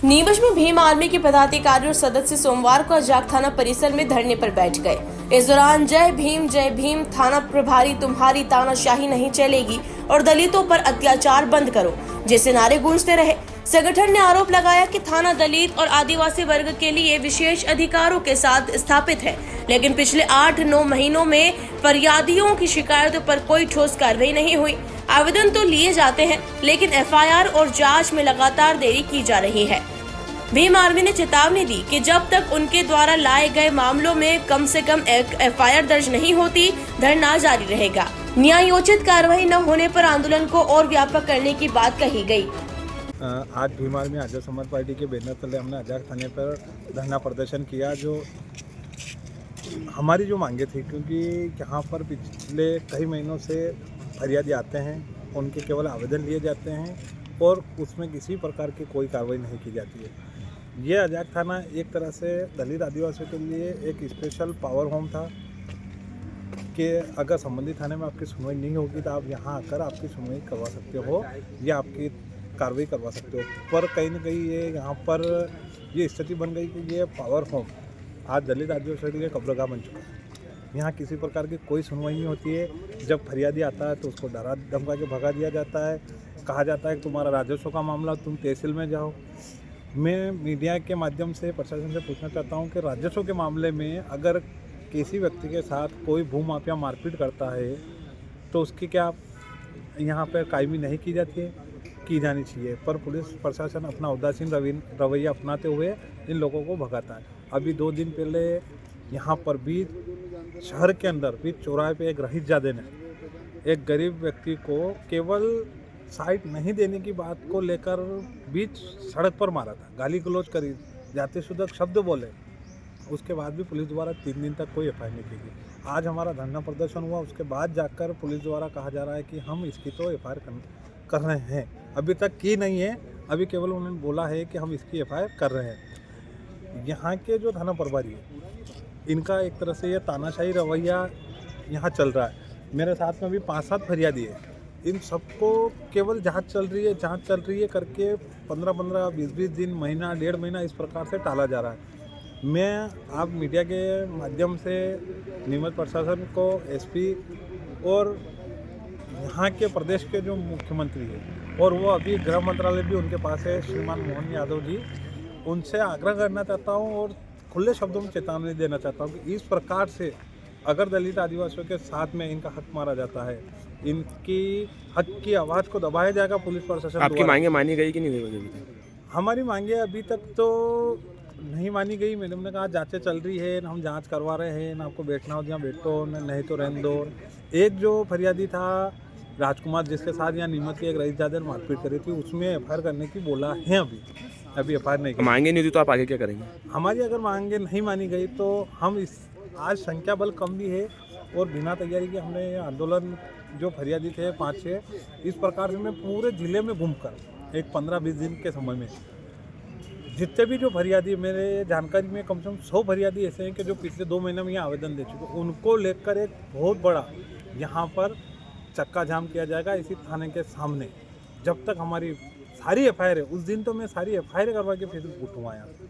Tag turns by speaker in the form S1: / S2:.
S1: नीमच में भीम आर्मी के पदाधिकारी और सदस्य सोमवार को अजाक थाना परिसर में धरने पर बैठ गए। इस दौरान जय भीम थाना प्रभारी तुम्हारी तानाशाही नहीं चलेगी और दलितों पर अत्याचार बंद करो जैसे नारे गूंजते रहे। संगठन ने आरोप लगाया कि थाना दलित और आदिवासी वर्ग के लिए विशेष अधिकारों के साथ स्थापित है, लेकिन पिछले 8-9 महीनों में फरियादियों की शिकायतों पर कोई ठोस कार्रवाई नहीं हुई। आवेदन तो लिए जाते हैं, लेकिन एफआईआर और जांच में लगातार देरी की जा रही है। भीम आर्मी ने चेतावनी दी कि जब तक उनके द्वारा लाए गए मामलों में कम से कम एफआईआर दर्ज नहीं होती, धरना जारी रहेगा। न्यायोचित कार्रवाई न होने पर आंदोलन को और व्यापक करने की बात कही गई।
S2: आज भीम आर्मी आजाद समाज पार्टी के बैनर तले हमने अजाक थाने पर धरना प्रदर्शन किया। जो हमारी जो मांगे थी, क्योंकि यहाँ पर पिछले कई महीनों से फरियादी आते हैं, उनके केवल आवेदन लिए जाते हैं और उसमें किसी प्रकार की कोई कार्रवाई नहीं की जाती है। ये अजाक थाना एक तरह से दलित आदिवासियों के लिए एक स्पेशल पावर होम था कि अगर संबंधित थाने में आपकी सुनवाई नहीं होगी तो आप यहाँ आकर आपकी सुनवाई करवा सकते हो या आपकी कार्रवाई करवा सकते हो। पर कहीं ना कहीं ये यहाँ पर ये स्थिति बन गई कि ये पावर होम आज दलित आदिवासियों के लिए कब्रगाह बन चुका है। यहाँ किसी प्रकार की कोई सुनवाई नहीं होती है। जब फरियादी आता है तो उसको डरा धमका के भगा दिया जाता है, कहा जाता है कि तुम्हारा राजस्व का मामला, तुम तहसील में जाओ। मैं मीडिया के माध्यम से प्रशासन से पूछना चाहता हूँ कि राजस्व के मामले में अगर किसी व्यक्ति के साथ कोई भूमाफिया मारपीट करता है तो उसकी क्या यहाँ पर कायमी नहीं की जाती है? की जानी चाहिए। पर पुलिस प्रशासन अपना उदासीन रवैया अपनाते हुए इन लोगों को भगाता है। अभी 2 दिन पहले यहाँ पर बीच शहर के अंदर बीच चौराहे पे एक रहीसजादे ने एक गरीब व्यक्ति को केवल साइट नहीं देने की बात को लेकर बीच सड़क पर मारा था, गाली गलौज करी, जातिसूचक शब्द बोले। उसके बाद भी पुलिस द्वारा 3 दिन तक कोई एफआईआर नहीं की गई। आज हमारा धरना प्रदर्शन हुआ, उसके बाद जाकर पुलिस द्वारा कहा जा रहा है कि हम इसकी तो एफआईआर कर रहे हैं। अभी तक की नहीं है, अभी केवल उन्होंने बोला है कि हम इसकी एफआईआर कर रहे हैं। यहाँ के जो थाना प्रभारी है, इनका एक तरह से ये तानाशाही रवैया यहाँ चल रहा है। मेरे साथ में अभी 5-7 फरियादी है, इन सबको केवल जांच चल रही है करके 15-15, 20-20 दिन, महीना, 1.5 महीना इस प्रकार से टाला जा रहा है। मैं आप मीडिया के माध्यम से नीमच प्रशासन को, एसपी और यहाँ के प्रदेश के जो मुख्यमंत्री है और वो अभी गृह मंत्रालय भी उनके पास है, श्रीमान मोहन यादव जी, उनसे आग्रह करना चाहता हूँ और खुले शब्दों में चेतावनी देना चाहता हूँ कि इस प्रकार से अगर दलित आदिवासियों के साथ में इनका हक मारा जाता है, इनकी हक की आवाज़ को दबाया जाएगा पुलिस प्रशासन।
S3: आपकी मांगे मानी गई कि नहीं गई?
S2: हमारी मांगे अभी तक तो नहीं मानी गई। मैडम ने कहा जांचें चल रही है, हम जांच करवा रहे हैं, ना आपको बैठना हो जहाँ बैठो, नहीं तो रहने दो। एक जो फरियादी था राजकुमार, जिसके साथ यहाँ नीमच की एक रईसजादे ने मारपीट करी थी, उसमें एफआईआर करने की बोला है। अभी एफआईआर नहीं की।
S3: मांगे नहीं हुई तो आप आगे क्या करेंगे?
S2: हमारी अगर मांगे नहीं मानी गई तो हम आज संख्या बल कम भी है और बिना तैयारी के हमने आंदोलन, जो फरियादी थे 5-6, इस प्रकार से मैं पूरे ज़िले में घूमकर एक 15-20 दिन के समय में जितने भी जो फरियादी, मेरे जानकारी में कम से कम 100 फरियादी ऐसे हैं कि जो पिछले 2 महीने में यहाँ आवेदन दे चुके, उनको लेकर एक बहुत बड़ा यहाँ पर चक्का जाम किया जाएगा इसी थाने के सामने। जब तक हमारी सारी एफआईआर है, उस दिन तो मैं सारी एफआईआर करवा के फिर उठूँगा यहाँ।